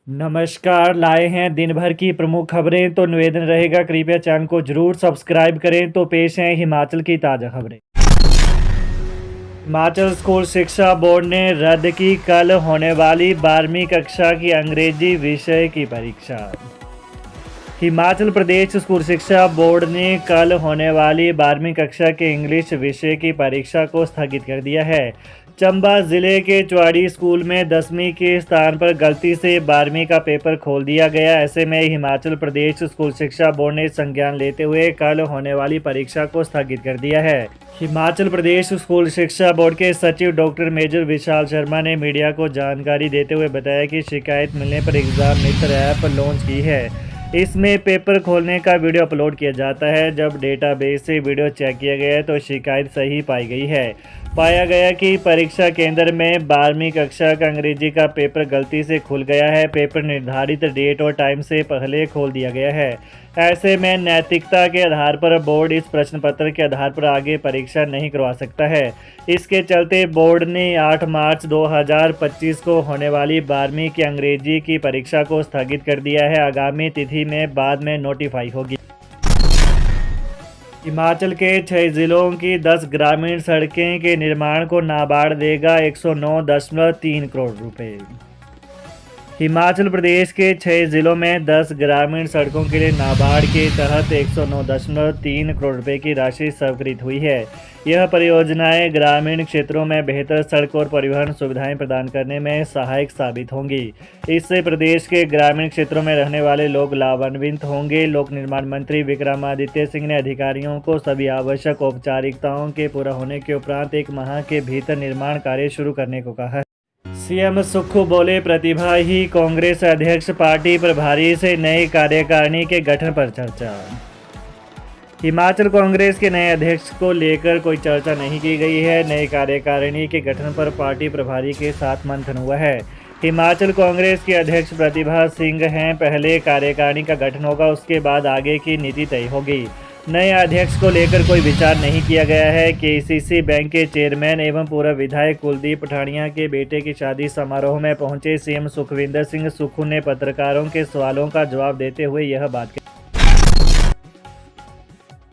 नमस्कार, लाए हैं दिन भर की प्रमुख खबरें। तो निवेदन रहेगा कृपया चैनल को जरूर सब्सक्राइब करें। तो पेश हैं हिमाचल की ताज़ा खबरें। हिमाचल स्कूल शिक्षा बोर्ड ने रद्द की कल होने वाली 12वीं कक्षा की अंग्रेजी विषय की परीक्षा। हिमाचल प्रदेश स्कूल शिक्षा बोर्ड ने कल होने वाली 12वीं कक्षा के इंग्लिश विषय की परीक्षा को स्थगित कर दिया है। चंबा जिले के चुवाड़ी स्कूल में 10वीं के स्थान पर गलती से 12वीं का पेपर खोल दिया गया। ऐसे में हिमाचल प्रदेश स्कूल शिक्षा बोर्ड ने संज्ञान लेते हुए कल होने वाली परीक्षा को स्थगित कर दिया है। हिमाचल प्रदेश स्कूल शिक्षा बोर्ड के सचिव डॉक्टर मेजर विशाल शर्मा ने मीडिया को जानकारी देते हुए बताया कि शिकायत मिलने पर एग्जाम मित्र ऐप लॉन्च की है। इसमें पेपर खोलने का वीडियो अपलोड किया जाता है। जब डेटाबेस से वीडियो चेक किया गया तो शिकायत सही पाई गई है। पाया गया कि परीक्षा केंद्र में 12वीं कक्षा का अंग्रेजी का पेपर गलती से खुल गया है। पेपर निर्धारित डेट और टाइम से पहले खोल दिया गया है। ऐसे में नैतिकता के आधार पर बोर्ड इस प्रश्न पत्र के आधार पर आगे परीक्षा नहीं करवा सकता है। इसके चलते बोर्ड ने 8 मार्च 2025 को होने वाली 12वीं की अंग्रेजी की परीक्षा को स्थगित कर दिया है। आगामी तिथि में बाद में नोटिफाई होगी। हिमाचल के 6 जिलों की 10 ग्रामीण सड़कें के निर्माण को नाबार्ड देगा 109.3 करोड़ रुपए। हिमाचल प्रदेश के 6 जिलों में 10 ग्रामीण सड़कों के लिए नाबार्ड के तहत 109.3 करोड़ रुपए की राशि स्वीकृत हुई है। यह परियोजनाएं ग्रामीण क्षेत्रों में बेहतर सड़क और परिवहन सुविधाएं प्रदान करने में सहायक साबित होंगी। इससे प्रदेश के ग्रामीण क्षेत्रों में रहने वाले लोग लाभान्वित होंगे। लोक निर्माण मंत्री विक्रमादित्य सिंह ने अधिकारियों को सभी आवश्यक औपचारिकताओं के पूरा होने के उपरांत 1 माह के भीतर निर्माण कार्य शुरू करने को कहा है। सीएम सुक्खू बोले, प्रतिभा ही कांग्रेस अध्यक्ष, पार्टी प्रभारी से नई कार्यकारिणी के गठन पर चर्चा। हिमाचल कांग्रेस के नए अध्यक्ष को लेकर कोई चर्चा नहीं की गई है। नई कार्यकारिणी के गठन पर पार्टी प्रभारी के साथ मंथन हुआ है। हिमाचल कांग्रेस के अध्यक्ष प्रतिभा सिंह हैं। पहले कार्यकारिणी का गठन होगा, उसके बाद आगे की नीति तय होगी। नए अध्यक्ष को लेकर कोई विचार नहीं किया गया है। केसीसी बैंक के चेयरमैन एवं पूर्व विधायक कुलदीप पठानिया के बेटे की शादी समारोह में पहुंचे सीएम सुखविंदर सिंह सुक्खू ने पत्रकारों के सवालों का जवाब देते हुए यह बात कही।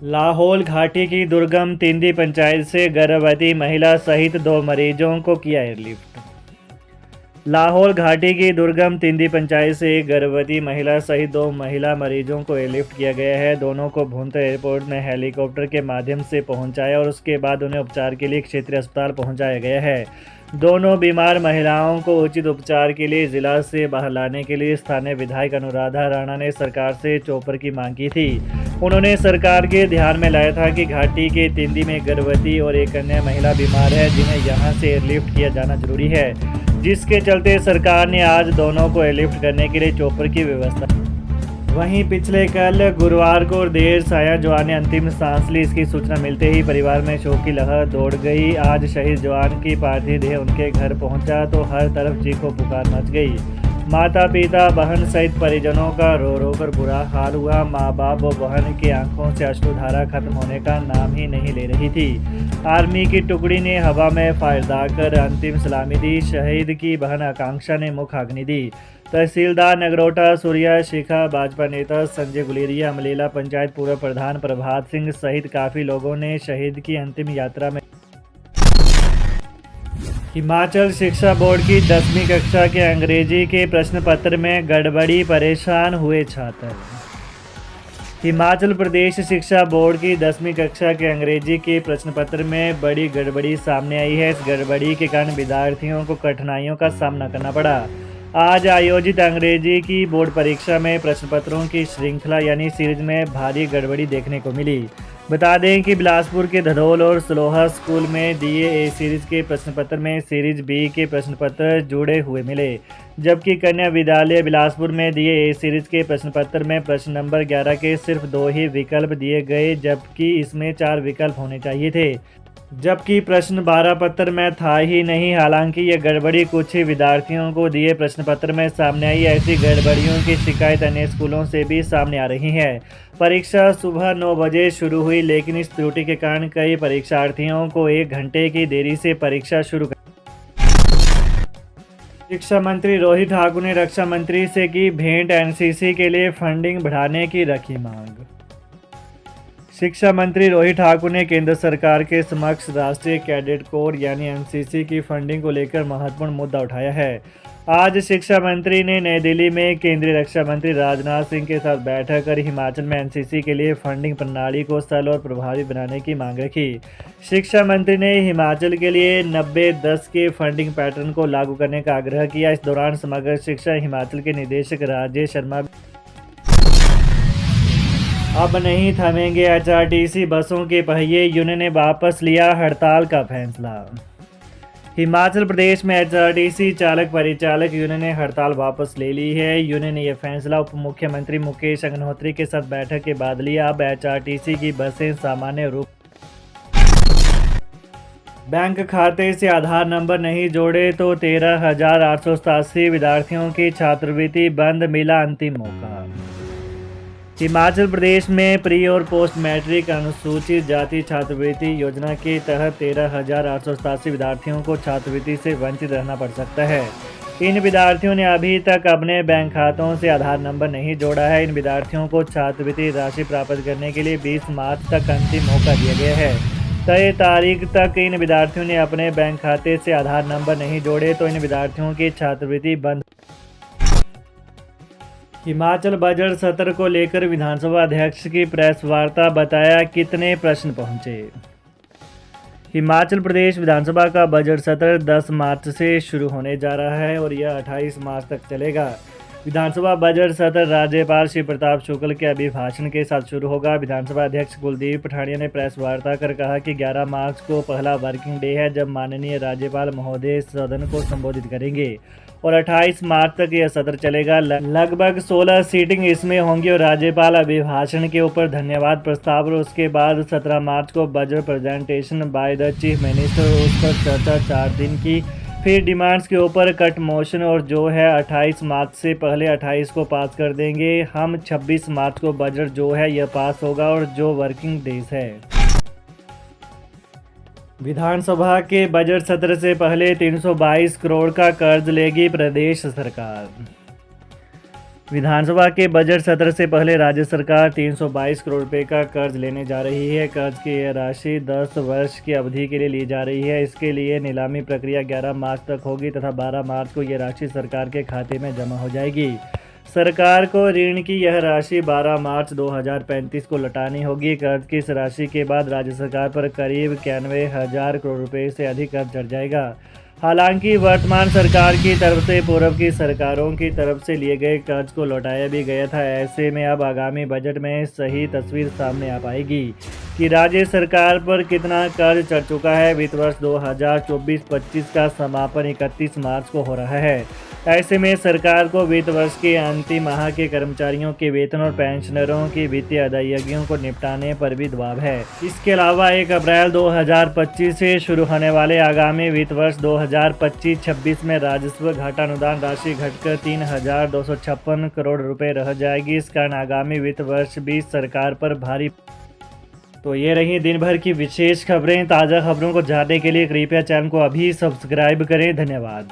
लाहौल घाटी की दुर्गम तिंदी पंचायत से गर्भवती महिला सहित 2 मरीजों को किया एयरलिफ्ट। लाहौल घाटी की दुर्गम तिंदी पंचायत से एक गर्भवती महिला सहित 2 महिला मरीजों को एयरलिफ्ट किया गया है। दोनों को भुंतर एयरपोर्ट में हेलीकॉप्टर के माध्यम से पहुंचाया और उसके बाद उन्हें उपचार के लिए क्षेत्रीय अस्पताल पहुंचाया गया है। दोनों बीमार महिलाओं को उचित उपचार के लिए जिला से बाहर लाने के लिए स्थानीय विधायक अनुराधा राणा ने सरकार से चॉपर की मांग की थी। उन्होंने सरकार के ध्यान में लाया था कि घाटी के तिंदी में गर्भवती और एक अन्य महिला बीमार है जिन्हें यहां से एयरलिफ्ट किया जाना जरूरी है, जिसके चलते सरकार ने आज दोनों को एयरलिफ्ट करने के लिए चॉपर की व्यवस्था। वहीं पिछले कल गुरुवार को देर साया जवान ने अंतिम सांस ली। इसकी सूचना मिलते ही परिवार में शोक की लहर दौड़ गई। आज शहीद जवान की पार्थिव देह उनके घर पहुंचा तो हर तरफ चीखों पुकार मच गई। माता पिता बहन सहित परिजनों का रो रो कर बुरा हाल हुआ। माँ बाप व बहन की आंखों से अश्रुधारा खत्म होने का नाम ही नहीं ले रही थी। आर्मी की टुकड़ी ने हवा में फायर दागकर अंतिम सलामी दी। शहीद की बहन आकांक्षा ने मुखाग्नि दी। तहसीलदार नगरोटा सूर्या शिखा, भाजपा नेता संजय गुलेरिया, अमलेला पंचायत पूर्व प्रधान प्रभात सिंह सहित काफी लोगों ने शहीद की अंतिम यात्रा में। हिमाचल शिक्षा बोर्ड की 10वीं कक्षा के अंग्रेजी के प्रश्न पत्र में गड़बड़ी, परेशान हुए छात्र। हिमाचल प्रदेश शिक्षा बोर्ड की 10वीं कक्षा के अंग्रेजी के प्रश्न पत्र में बड़ी गड़बड़ी सामने आई है। इस गड़बड़ी के कारण विद्यार्थियों को कठिनाइयों का सामना करना पड़ा। आज आयोजित अंग्रेजी की बोर्ड परीक्षा में प्रश्न पत्रों की श्रृंखला यानी सीरीज में भारी गड़बड़ी देखने को मिली। बता दें कि बिलासपुर के धधोल और सलोहा स्कूल में दिए ए सीरीज के प्रश्न पत्र में सीरीज बी के प्रश्न पत्र जुड़े हुए मिले, जबकि कन्या विद्यालय बिलासपुर में दिए ए सीरीज के प्रश्न पत्र में प्रश्न नंबर 11 के सिर्फ 2 ही विकल्प दिए गए, जबकि इसमें 4 विकल्प होने चाहिए थे, जबकि प्रश्न 12 पत्र में था ही नहीं। हालांकि यह गड़बड़ी कुछ ही विद्यार्थियों को दिए प्रश्न पत्र में सामने आई। ऐसी गड़बड़ियों की शिकायत अन्य स्कूलों से भी सामने आ रही है। परीक्षा सुबह 9 बजे शुरू हुई, लेकिन इस त्रुटि के कारण कई परीक्षार्थियों को 1 घंटे की देरी से परीक्षा शुरू शिक्षा मंत्री रोहित ठाकुर ने रक्षा मंत्री से की भेंट, एनसीसी के लिए फंडिंग बढ़ाने की रखी मांग। शिक्षा मंत्री रोहित ठाकुर ने केंद्र सरकार के समक्ष राष्ट्रीय कैडेट कोर यानी एनसीसी की फंडिंग को लेकर महत्वपूर्ण मुद्दा उठाया है। आज शिक्षा मंत्री ने नई दिल्ली में केंद्रीय रक्षा मंत्री राजनाथ सिंह के साथ बैठक कर हिमाचल में एनसीसी के लिए फंडिंग प्रणाली को सरल और प्रभावी बनाने की मांग रखी। शिक्षा मंत्री ने हिमाचल के लिए 90-10 के फंडिंग पैटर्न को लागू करने का आग्रह किया। इस दौरान समग्र शिक्षा हिमाचल के निदेशक राजेश शर्मा अब नहीं थमेंगे एचआरटीसी बसों के पहिए, यूनियन ने वापस लिया हड़ताल का फैसला। हिमाचल प्रदेश में एचआरटीसी चालक परिचालक यूनियन ने हड़ताल वापस ले ली है। यूनियन ने यह फैसला उप मुख्यमंत्री मुकेश अग्निहोत्री के साथ बैठक के बाद लिया। अब एचआरटीसी की बसें सामान्य रूप बैंक खाते से आधार नंबर नहीं जोड़े तो 13,887 विद्यार्थियों की छात्रवृत्ति बंद, मिला अंतिम मौका। हिमाचल प्रदेश में प्री और पोस्ट मैट्रिक अनुसूचित जाति छात्रवृत्ति योजना के तहत 13,887 विद्यार्थियों को छात्रवृत्ति से वंचित रहना पड़ सकता है। इन विद्यार्थियों ने अभी तक अपने बैंक खातों से आधार नंबर नहीं जोड़ा है। इन विद्यार्थियों को छात्रवृत्ति राशि प्राप्त करने के लिए 20 मार्च तक अंतिम मौका दिया गया है। तय तारीख तक इन विद्यार्थियों ने अपने बैंक खाते से आधार नंबर नहीं जोड़े तो इन विद्यार्थियों की छात्रवृत्ति बंद। हिमाचल बजट सत्र को लेकर विधानसभा अध्यक्ष की प्रेस वार्ता, बताया कितने प्रश्न पहुंचे। हिमाचल प्रदेश विधानसभा का बजट सत्र 10 मार्च से शुरू होने जा रहा है और यह 28 मार्च तक चलेगा। विधानसभा बजट सत्र राज्यपाल श्री प्रताप शुक्ल के अभिभाषण के साथ शुरू होगा। विधानसभा अध्यक्ष कुलदीप पठानिया ने प्रेस वार्ता कर कहा कि 11 मार्च को पहला वर्किंग डे है जब माननीय राज्यपाल महोदय सदन को संबोधित करेंगे और 28 मार्च तक यह सत्र चलेगा। लगभग 16 सीटिंग इसमें होंगी और राज्यपाल अभिभाषण के ऊपर धन्यवाद प्रस्ताव और उसके बाद 17 मार्च को budget presentation by the chief minister, उस पर चर्चा 4 दिन की, फिर डिमांड्स के ऊपर कट मोशन और जो है 28 मार्च से पहले 28 को पास कर देंगे हम। 26 मार्च को बजट जो है यह पास होगा और जो वर्किंग डेज है। विधानसभा के बजट सत्र से पहले 322 करोड़ का कर्ज लेगी प्रदेश सरकार। विधानसभा के बजट सत्र से पहले राज्य सरकार 322 करोड़ रुपए का कर्ज लेने जा रही है। कर्ज की यह राशि 10 वर्ष की अवधि के लिए ली जा रही है। इसके लिए नीलामी प्रक्रिया 11 मार्च तक होगी तथा 12 मार्च को यह राशि सरकार के खाते में जमा हो जाएगी। सरकार को ऋण की यह राशि 12 मार्च 2035 को लौटानी होगी। कर्ज की इस राशि के बाद राज्य सरकार पर करीब 91,000 करोड़ रुपए से अधिक कर्ज चढ़ जाएगा। हालांकि वर्तमान सरकार की तरफ से पूर्व की सरकारों की तरफ से लिए गए कर्ज को लौटाया भी गया था। ऐसे में अब आगामी बजट में सही तस्वीर सामने आ पाएगी कि राज्य सरकार पर कितना कर्ज चढ़ चुका है। वित्त वर्ष 2024-25 का समापन 31 मार्च को हो रहा है। ऐसे में सरकार को वित्त वर्ष के अंतिम माह के कर्मचारियों के वेतन और पेंशनरों की वित्तीय अदायगियों को निपटाने पर भी दबाव है। इसके अलावा 1 अप्रैल 2025 से शुरू होने वाले आगामी वित्त वर्ष 2025-26 में राजस्व घाटा अनुदान राशि घटकर 3,256 करोड़ रुपए रह जाएगी। इस कारण आगामी वित्त वर्ष भी सरकार पर भारी। तो ये रही दिन भर की विशेष खबरें। ताज़ा खबरों को जानने के लिए कृपया चैनल को अभी सब्सक्राइब करें। धन्यवाद।